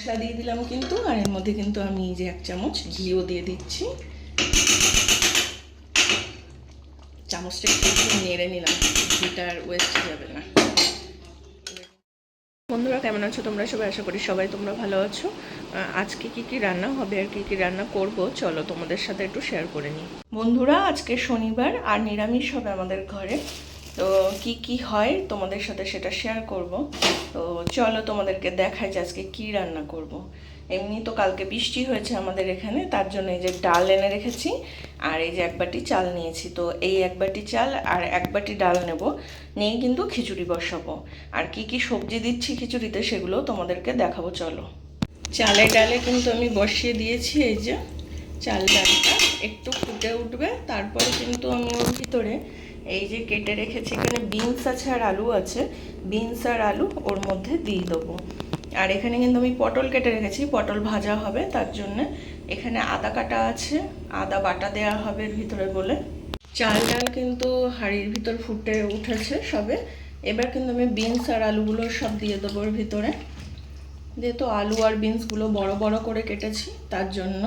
মশলা দিয়ে দিলাম কিন্তু, আর এর মধ্যে কিন্তু আমি এই যে 1 চামচ ঘিও দিয়ে দিচ্ছি। চামচটা একটু নেড়ে নিলাম, ঘিটা আর ওয়েস্ট যাবে না। বন্ধুরা কেমন আছো তোমরা সবাই? আশা করি সবাই তোমরা ভালো আছো। আজকে কি রান্না হবে আর কি রান্না করব চলো তোমাদের সাথে একটু শেয়ার করে নিই। বন্ধুরা আজকে শনিবার আর নিরামিষ হবে আমাদের ঘরে, তো কি হয় তোমাদের সাথে সেটা শেয়ার করব। তো চলো তোমাদেরকে দেখাই যে আজকে কি রান্না করব। এমনি তো কালকে বৃষ্টি হয়েছে আমাদের এখানে, তার জন্য এই যে ডাল এনে রেখেছি, আর এই যে 1 বাটি চাল নিয়েছি। তো এই 1 বাটি চাল আর 1 বাটি ডাল নেব, নিয়ে কিন্তু খিচুড়ি বসাবো। আর কি সবজি দিচ্ছি খিচুড়িতে সেগুলো তোমাদেরকে দেখাবো চলো। চালে ডালে কিন্তু আমি বসিয়ে দিয়েছি, এই যে চাল ডালটা একটু ফুটে উঠবে, তারপরে কিন্তু আমি ওর ভিতরে এই যে কেটে রেখেছি, এখানে বিনস আছে আর আলু আছে, বিনস আর আলু ওর মধ্যে দিয়ে দেবো। আর এখানে কিন্তু আমি পটল কেটে রেখেছি, পটল ভাজা হবে তার জন্য। এখানে আদা কাটা আছে, আদা বাটা দেওয়া হবে এর ভিতরে বলে। চাল ডাল কিন্তু হাঁড়ির ভিতর ফুটে উঠেছে সবে। এবার কিন্তু আমি বিনস আর আলুগুলো সব দিয়ে দেবো এর ভিতরে। যেহেতু আলু আর বিনসগুলো বড় বড় করে কেটেছি তার জন্য।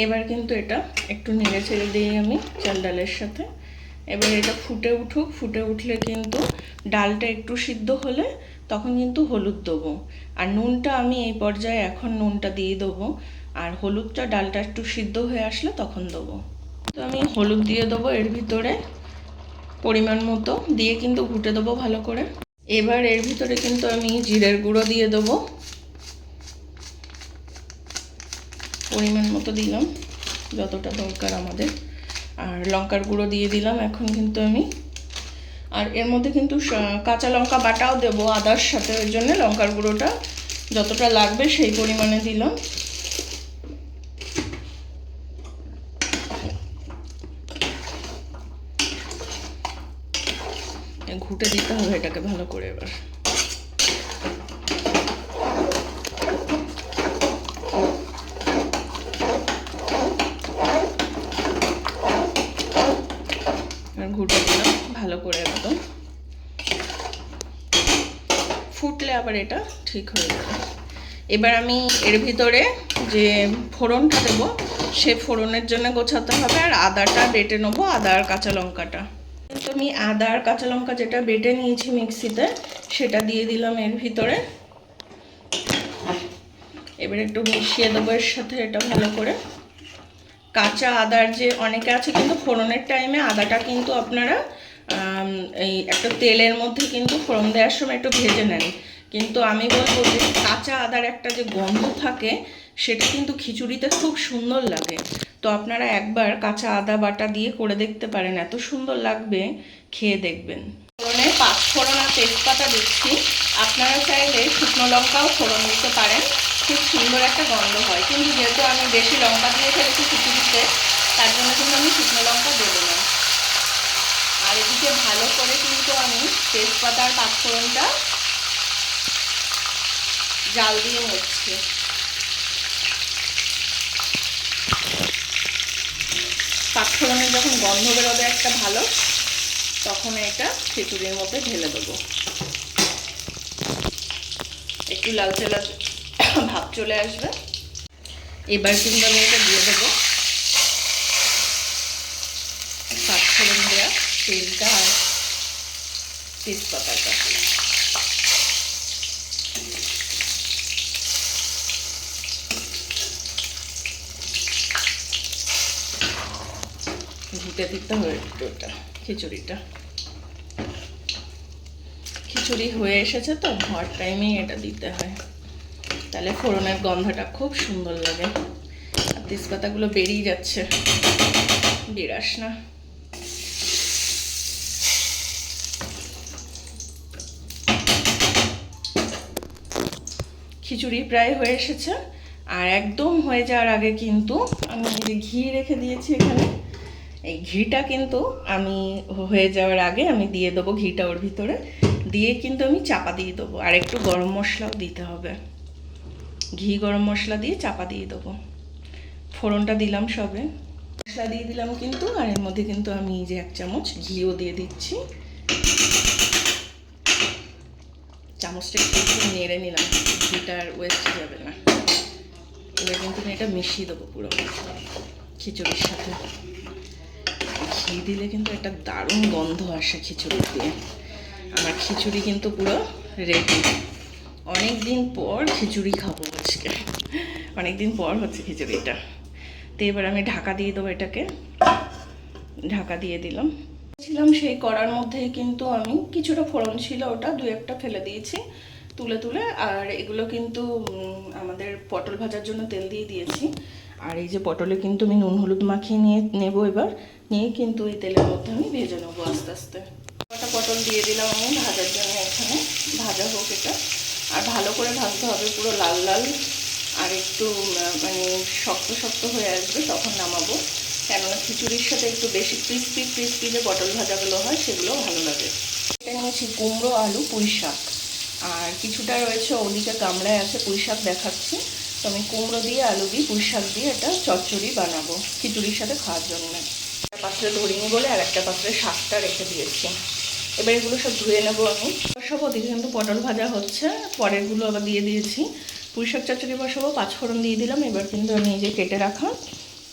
এবার কিন্তু এটা একটু নেড়ে ছেড়ে দিই আমি চাল ডালের সাথে। এবার এটা ফুটে উঠুক, ফুটে উঠলে কিন্তু ডালটা একটু সিদ্ধ হলে তখন কিন্তু হলুদ দেবো। আর নুনটা আমি এই পর্যায়ে এখন নুনটা দিয়ে দেবো, আর হলুদটা ডালটা একটু সিদ্ধ হয়ে আসলে তখন দেবো। তো আমি হলুদ দিয়ে দেবো এর ভিতরে পরিমাণ মতো, দিয়ে কিন্তু ঘুটে দেবো ভালো করে। এবার এর ভিতরে কিন্তু আমি জিরের গুঁড়ো দিয়ে দেবো, পরিমাণ মতো দিলাম যতটা দরকার আমাদের। আর লঙ্কার গুঁড়ো দিয়ে দিলাম এখন কিন্তু আমি। আর এর মধ্যে কিন্তু কাঁচা লঙ্কা বাটাও দেবো আদার সাথে, ওই জন্য লঙ্কার গুঁড়োটা যতটা লাগবে সেই পরিমাণে দিলাম। ঘুটে দিতে হবে এটাকে ভালো করে। এবার ঘুটে দিলাম ভালো করে, একদম ফুটলে আবার এটা ঠিক হয়ে যাবে। এবার আমি এর ভিতরে যে ফোড়নটা দেবো সে ফোড়নের জন্য গোছাতে হবে, আর আদাটা বেটে নেবো, আদা আর কাঁচা লঙ্কাটা। কিন্তু আমি আদা আর কাঁচা লঙ্কা যেটা বেটে নিয়েছি মিক্সিতে সেটা দিয়ে দিলাম এর ভিতরে। এবার একটু মিশিয়ে দেবো এর সাথে এটা ভালো করে। কাঁচা আদার যে অনেকে আছে কিন্তু ফোড়নের টাইমে আদাটা কিন্তু আপনারা এই একটা তেলের মধ্যে কিন্তু ফোড়ন দেওয়ার সময় একটু ভেজে নেন, কিন্তু আমি বলবো যে কাঁচা আদার একটা যে গন্ধ থাকে সেটা কিন্তু খিচুড়িতে খুব সুন্দর লাগে। তো আপনারা একবার কাঁচা আদা বাটা দিয়ে করে দেখতে পারেন, এত সুন্দর লাগবে, খেয়ে দেখবেন। ফোড়নে 5 ফোড়ন আর তেজপাতা দিচ্ছি, আপনারা চাইলে শুকনো লঙ্কাও ফোড়ন দিতে পারেন, খুব সুন্দর একটা গন্ধ হয়। কিন্তু যেহেতু আমি বেশি লঙ্কা দিয়ে ফেলেছি খিচুড়িতে তার জন্য কিন্তু আমি শুকনো লঙ্কা দেবো না। আর এদিকে ভালো করে কিন্তু আমি তেজপাতা আর 5 ফোড়নটা জাল দিয়ে নিচ্ছি। 5 ফোড়নের যখন গন্ধ বেরোবে একটা ভালো, তখন এটা খিচুড়ির মধ্যে ঢেলে দেবো। একটু লালচে লালচে ভাব চলে আসবে। এবার কিন্তু আমি এটা দিয়ে দেবো 5 ফোড়ন দেওয়া তেলটা আর তেজপাতাটা। ঘুটে দিতে হবে ওটা খিচুড়িটা। খিচুড়ি হয়ে এসেছে তো, হওয়ার টাইমেই এটা দিতে হয়, তাহলে ফোড়নের গন্ধটা খুব সুন্দর লাগে। আর তেজপাতাগুলো বেরিয়ে যাচ্ছে, বিরাস না। খিচুড়ি প্রায় হয়ে এসেছে, আর একদম হয়ে যাওয়ার আগে কিন্তু আমি যে ঘি রেখে দিয়েছি এখানে, এই ঘিটা কিন্তু আমি হয়ে যাওয়ার আগে আমি দিয়ে দেবো ঘিটা ওর ভিতরে, দিয়ে কিন্তু আমি চাপা দিয়ে দেবো। আর একটু গরম মশলাও দিতে হবে। ঘি গরম মশলা দিয়ে চাপা দিয়ে দেবো। ফোড়নটা দিলাম সবে, মশলা দিয়ে দিলাম কিন্তু, আর এর মধ্যে কিন্তু আমি যে 1 চামচ ঘিও দিয়ে দিচ্ছি। চামচটা একটু নেড়ে নিলাম, ঘিটা আর ওয়েস্ট যাবে না। এবার কিন্তু আমি এটা মিশিয়ে দেবো পুরো খিচুড়ির সাথে। ঘি দিলে কিন্তু একটা দারুণ গন্ধ আসে খিচুড়ি দিয়ে। আমার খিচুড়ি কিন্তু পুরো রেডি। অনেক দিন পর খিচুড়ি খাবো আজকে, অনেক দিন পর হচ্ছে খিচুড়িটা। তো এবার আমি ঢাকা দিয়ে দেবো এটাকে। ঢাকা দিয়ে দিলাম। সেই কড়ার মধ্যে কিন্তু আমি কিছুটা ফোড়ন ছিল, ওটা 2-1টা ফেলে দিয়েছি তুলে তুলে। আর এগুলো কিন্তু আমাদের পটল ভাজার জন্য তেল দিয়ে দিয়েছি। আর এই যে পটলে কিন্তু আমি নুন হলুদ মাখিয়ে নিয়ে নেবো এবার, নিয়ে কিন্তু এই তেলের মধ্যে আমি ভেজে নেবো আস্তে আস্তে। কটা পটল দিয়ে দিলাম আমি ভাজার জন্য, এখানে ভাজা হোক এটা। আর ভালো করে ভাজতে হবে, পুরো লাল লাল আর একটু মানে শক্ত শক্ত হয়ে আসবে তখন নামাবো। কেননা খিচুড়ির সাথে একটু বেশি ক্রিস্পি যে পটল ভাজাগুলো হয় সেগুলো ভালো লাগে। এটা নিয়েছি কুমড়ো, আলু, পুঁই শাক, আর কিছুটা রয়েছে ওদিকে গামলায় আছে পুঁই শাক দেখাচ্ছি। তো আমি কুমড়ো দিয়ে, আলু দিয়ে, পুঁই শাক দিয়ে এটা চচ্চড়ি বানাবো খিচুড়ির সাথে খাওয়ার জন্য। একটা পাত্রে ধরিনি বলে আর একটা পাত্রে শাকটা রেখে দিয়েছি। এবার এগুলো সব ধুয়ে নেবো আমি। সব ওদিকে কিন্তু পটল ভাজা হচ্ছে, পরেরগুলো আবার দিয়ে দিয়েছি। পুঁই শাক চচ্চড়ি বসাবো, 5 ফোড়ন দিয়ে দিলাম। এবার কিন্তু আমি এই যে কেটে রাখা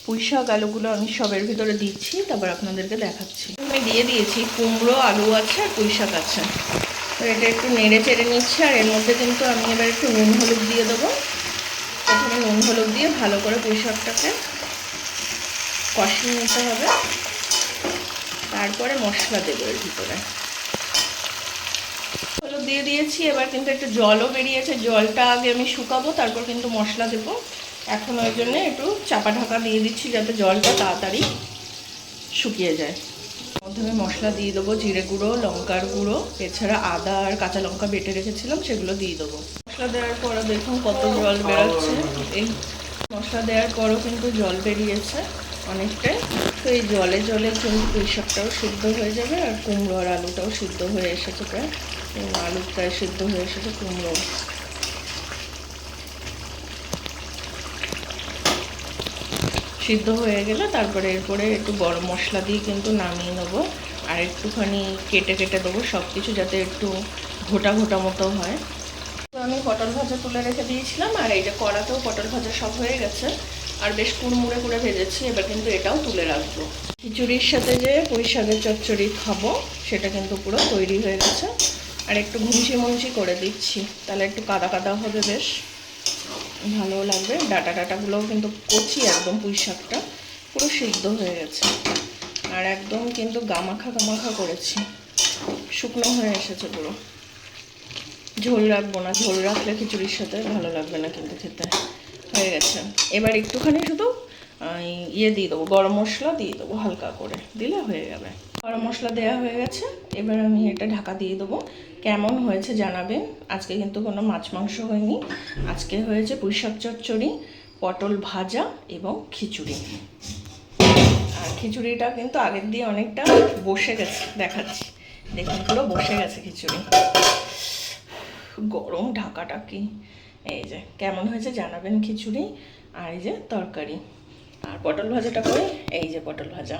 পুঁই শাক, আলুগুলো আমি সবের ভিতরে দিচ্ছি, তারপর আপনাদেরকে দেখাচ্ছি। আমি দিয়ে দিয়েছি কুমড়ো, আলু আছে আর পুঁই শাক আছে। তো এটা একটু নেড়ে চেড়ে নিচ্ছি। আর এর মধ্যে কিন্তু আমি এবার একটু নুন হলুদ দিয়ে দেবো। প্রথমে নুন হলুদ দিয়ে ভালো করে পুঁই শাকটাকে কষিয়ে নিতে হবে, তারপরে মশলা দেবো এর ভিতরে। হলুদ দিয়ে দিয়েছি, এবার কিন্তু একটু জলও বেরিয়েছে, জলটা আগে আমি শুকাবো, তারপর কিন্তু মশলা দেবো। এখন ওই জন্য একটু চাপা ঢাকা দিয়ে দিচ্ছি যাতে জলটা তাড়াতাড়ি শুকিয়ে যায়। প্রথমে মশলা দিয়ে দেবো, জিরে গুঁড়ো, লঙ্কার গুঁড়ো, এছাড়া আদা আর কাঁচা লঙ্কা বেটে রেখেছিলাম সেগুলো দিয়ে দেবো। মশলা দেওয়ার পরও দেখুন কত জল বেরোচ্ছে। এই মশলা দেওয়ার পরও কিন্তু জল বেরিয়েছে অনেকটাই। তো এই জলে জলে কিন্তু পুঁই শাকটাও সিদ্ধ হয়ে যাবে, আর কুমড়ো আর আলুটাও সিদ্ধ হয়ে এসেছে প্রায়। আলু প্রায় সিদ্ধ হয়ে এসেছে, কুমড়ো সিদ্ধ হয়ে গেলে তারপরে এরপরে একটু গরম মশলা দিয়ে কিন্তু নামিয়ে নেবো। আর একটুখানি কেটে কেটে দেবো সব কিছু, যাতে একটু ঘোটা ঘোটা মতো হয়। তো আমি পটল ভাজা তুলে রেখে দিয়েছিলাম, আর এই যে কড়াতেও পটল ভাজা সব হয়ে গেছে, আর বেশ কুড়মুড়ে করে ভেজেছি। এবার কিন্তু এটাও তুলে রাখবো। খিচুড়ির সাথে যে পুঁই শাকের চচ্চড়ি খাবো সেটা কিন্তু পুরো তৈরি হয়ে গেছে। আর একটু মুঞ্চি করে দিচ্ছি, তাহলে একটু কাদা কাদা হবে, বেশ ভালোও লাগবে। ডাটাগুলোও কিন্তু কচি একদম, পুঁই শাকটা পুরো সিদ্ধ হয়ে গেছে। আর একদম কিন্তু গামাখা করেছি, শুকনো হয়ে এসেছে পুরো। ঝোল রাখবো না, ঝোল রাখলে খিচুড়ির সাথে ভালো লাগবে না কিন্তু খেতে। হয়ে গেছে। এবার একটুখানি শুধু দিয়ে দেবো, গরম মশলা দিয়ে দেবো, হালকা করে দিলে হয়ে যাবে। গরম মশলা দেওয়া হয়ে গেছে। এবার আমি এটা ঢাকা দিয়ে দেবো। কেমন হয়েছে জানাবেন। আজকে কিন্তু কোনো মাছ মাংস হয়নি, আজকে হয়েছে পুঁই শাক চচ্চড়ি, পটল ভাজা এবং খিচুড়ি। আর খিচুড়িটা কিন্তু আগের দিয়ে অনেকটা বসে গেছে, দেখাচ্ছি দেখুন, পুরো বসে গেছে খিচুড়ি। গরম ঢাকাটা কি, এই যে কেমন হয়েছে জানাবেন খিচুড়ি। আর এই যে তরকারি, আর পটল ভাজাটা করে, এই যে পটল ভাজা।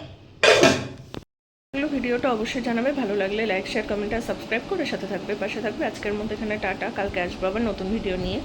ভিডিওটা অবশ্যই জানাবে, ভালো লাগলে লাইক, শেয়ার, কমেন্ট আর সাবস্ক্রাইব করে সাথে থাকবে, পাশে থাকবে। আজকের মতো এখানে টাটা, কালকে আসবো আবার নতুন ভিডিও নিয়ে।